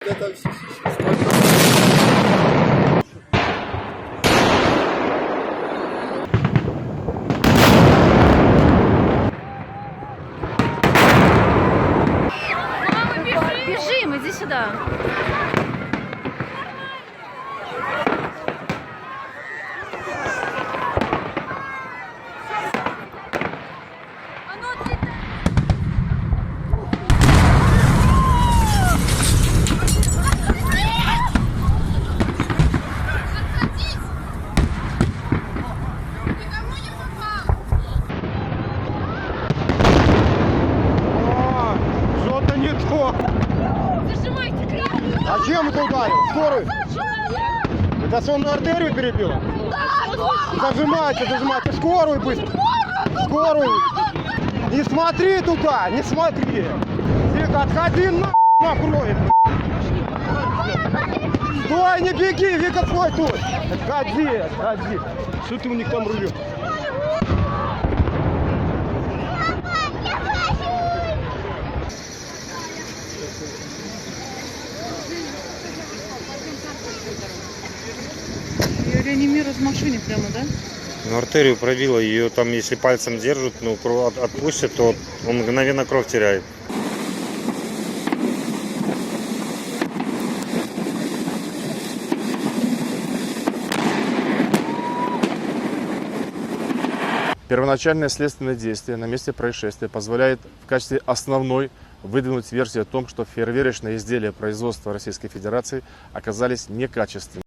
Это Бежим, иди сюда. Что-то не то. Зажимайте кран. А чем это ударил? Скорую? Это сонную артерию перебило? Зажимайте, зажимайте. Скорую быстро. Скорую. Не смотри туда, не смотри. Вика, отходи на кровь. Стой, не беги, Вика, стой тут. Отходи, отходи. Что ты у них там рулишь? Ее реанимируют в машине прямо, да? Ну, артерию пробило, ее там, если пальцем держат, ну, отпустят, то он мгновенно кровь теряет. Первоначальное следственное действие на месте происшествия позволяет в качестве основной выдвинуть версию о том, что фейерверочные изделия производства Российской Федерации оказались некачественными.